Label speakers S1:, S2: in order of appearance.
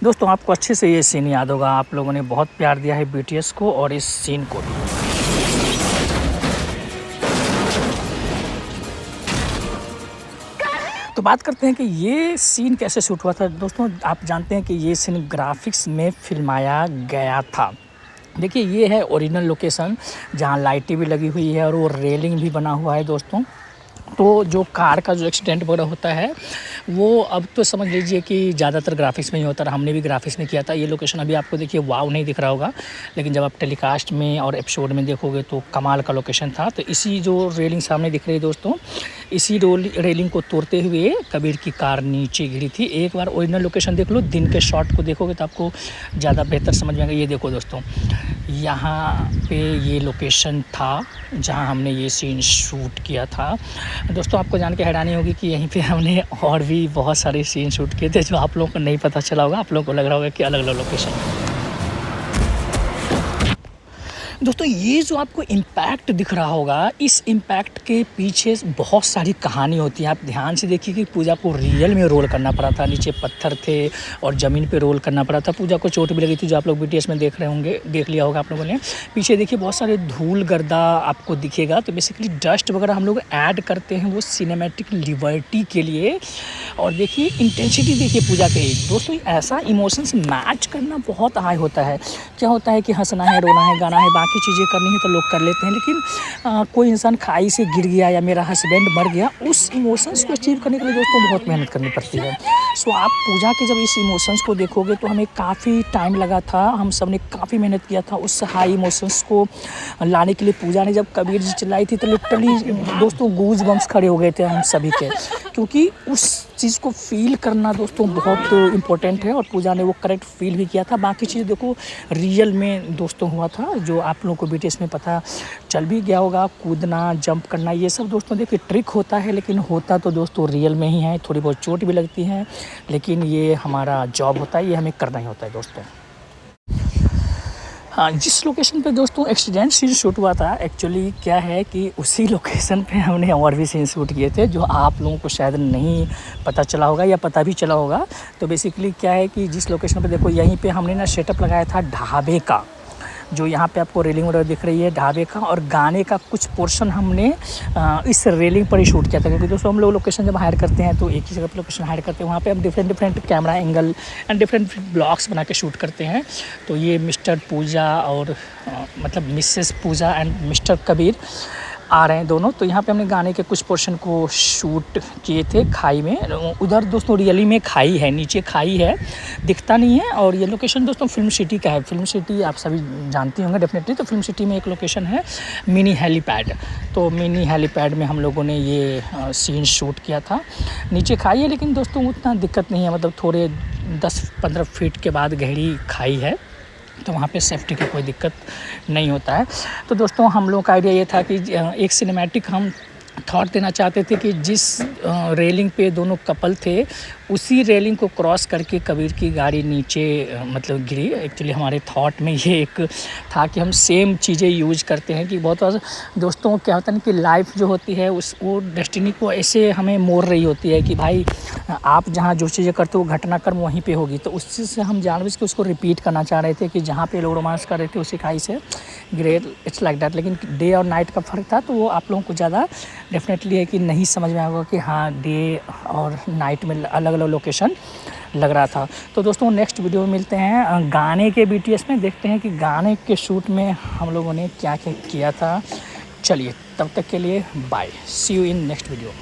S1: दोस्तों आपको अच्छे से ये सीन याद होगा, आप लोगों ने बहुत प्यार दिया है बीटीएस को और इस सीन को भी। तो बात करते हैं कि ये सीन कैसे शूट हुआ था। दोस्तों आप जानते हैं कि ये सीन ग्राफिक्स में फिल्माया गया था। देखिए ये है ओरिजिनल लोकेशन जहाँ लाइटें भी लगी हुई है और वो रेलिंग भी बना हुआ है दोस्तों। तो जो कार का जो एक्सीडेंट वगैरह होता है वो अब तो समझ लीजिए कि ज़्यादातर ग्राफिक्स में ही होता है। हमने भी ग्राफिक्स में किया था। ये लोकेशन अभी आपको देखिए वाव नहीं दिख रहा होगा, लेकिन जब आप टेलीकास्ट में और एपिसोड में देखोगे तो कमाल का लोकेशन था। तो इसी जो रेलिंग सामने दिख रही है दोस्तों, इसी रेलिंग को तोड़ते हुए कबीर की कार नीचे गिरी थी। एक बार ओरिजिनल लोकेशन देख लो, दिन के शॉट को देखोगे तो आपको ज़्यादा बेहतर समझ में आएगा। ये देखो दोस्तों, यहाँ पे ये लोकेशन था जहाँ हमने ये सीन शूट किया था। दोस्तों आपको जान के हैरानी होगी कि यहीं पे हमने और भी बहुत सारे सीन शूट किए थे जो आप लोगों को नहीं पता चला होगा। आप लोगों को लग रहा होगा कि अलग अलग लोकेशन है। दोस्तों ये जो आपको इम्पैक्ट दिख रहा होगा, इस इम्पैक्ट के पीछे बहुत सारी कहानी होती है। आप ध्यान से देखिए कि पूजा को रियल में रोल करना पड़ा था। नीचे पत्थर थे और ज़मीन पे रोल करना पड़ा था। पूजा को चोट भी लगी थी, जो आप लोग बीटीएस में देख रहे होंगे, देख लिया होगा आप लोगों ने। पीछे देखिए बहुत सारे धूल गर्दा आपको दिखेगा। तो बेसिकली डस्ट वगैरह हम लोग ऐड करते हैं वो सिनेमैटिक लिबर्टी के लिए। और देखिए इंटेंसिटी देखिए पूजा के। दोस्तों ऐसा इमोशंस मैच करना बहुत हाई होता है। क्या होता है कि हंसना है, रोना है, गाना है, बाकी चीज़ें करनी है तो लोग कर लेते हैं, लेकिन कोई इंसान खाई से गिर गया या मेरा हस्बैंड मर गया, उस इमोशंस को अचीव करने के लिए दोस्तों बहुत मेहनत करनी पड़ती है। सो आप पूजा के जब इस इमोशंस को देखोगे तो हमें काफ़ी टाइम लगा था। हम सब ने काफ़ी मेहनत किया था उस हाई इमोशंस को लाने के लिए। पूजा ने जब कबीर जी चिल्लाई थी तो लिटरली दोस्तों गूज बम्स खड़े हो गए थे हम सभी के, क्योंकि उस चीज़ को फील करना दोस्तों बहुत इम्पोर्टेंट है और पूजा ने वो करेक्ट फील भी किया था। बाकी चीज़ देखो रियल में दोस्तों हुआ था, जो आप लोगों को बीटीएस में पता चल भी गया होगा। कूदना, जंप करना, ये सब दोस्तों देखिए ट्रिक होता है, लेकिन होता तो दोस्तों रियल में ही है। थोड़ी बहुत चोट भी लगती है, लेकिन ये हमारा जॉब होता है, ये हमें करना ही होता है दोस्तों। हाँ, जिस लोकेशन पे दोस्तों एक्सीडेंट सीन शूट हुआ था, एक्चुअली क्या है कि उसी लोकेशन पे हमने और भी सीन शूट किए थे जो आप लोगों को शायद नहीं पता चला होगा या पता भी चला होगा। तो बेसिकली क्या है कि जिस लोकेशन पे देखो, यहीं पे हमने ना सेटअप लगाया था ढाबे का, जो यहाँ पे आपको रेलिंग वगैरह दिख रही है ढाबे का। और गाने का कुछ पोर्शन हमने इस रेलिंग पर ही शूट किया था, क्योंकि दोस्तों हम लोग लोकेशन जब हायर करते हैं तो एक ही जगह पर लोकेशन हायर करते हैं, वहाँ पे हम different camera angle and different blocks बना के शूट करते हैं। तो ये मिस्टर पूजा और मतलब Mrs Pooja and Mr Kabir आ रहे हैं दोनों। तो यहाँ पे हमने गाने के कुछ पोर्शन को शूट किए थे खाई में। उधर दोस्तों रियली में खाई है, नीचे खाई है, दिखता नहीं है। और ये लोकेशन दोस्तों फिल्म सिटी का है। फिल्म सिटी आप सभी जानते होंगे डेफिनेटली। तो फिल्म सिटी में एक लोकेशन है मिनी हेलीपैड। तो मिनी हेलीपैड में हम लोगों ने ये सीन शूट किया था। नीचे खाई है, लेकिन दोस्तों उतना दिक्कत नहीं है, मतलब थोड़े 10-15 फीट के बाद गहरी खाई है, तो वहाँ पे सेफ्टी का कोई दिक्कत नहीं होता है। तो दोस्तों हम लोगों का आइडिया ये था कि एक सिनेमैटिक हम थॉट देना चाहते थे कि जिस रेलिंग पे दोनों कपल थे, उसी रेलिंग को क्रॉस करके कबीर की गाड़ी नीचे मतलब गिरी। एक्चुअली हमारे थॉट में ये एक था कि हम सेम चीज़ें यूज करते हैं कि बहुत बार दोस्तों क्या होता है कि लाइफ जो होती है वो डेस्टिनी को ऐसे हमें मोड़ रही होती है कि भाई आप जहाँ जो चीज़ें करते हो घटनाक्रम वहीं पे होगी। तो उस चीज़ से हम जानबूझ के उसको रिपीट करना चाह रहे थे कि जहाँ पे लोग रोमांस कर रहे थे उसी खाई से गिरे। It's like that. लेकिन डे और नाइट का फ़र्क था, तो वो आप लोगों को ज़्यादा डेफिनेटली है कि नहीं समझ में आएगा कि हाँ डे और नाइट में अलग अलग लोकेशन लग रहा था। तो दोस्तों नेक्स्ट वीडियो में मिलते हैं गाने के बीटीएस में, देखते हैं कि गाने के शूट में हम लोगों ने क्या क्या किया था। चलिए तब तक के लिए bye, see you in next video.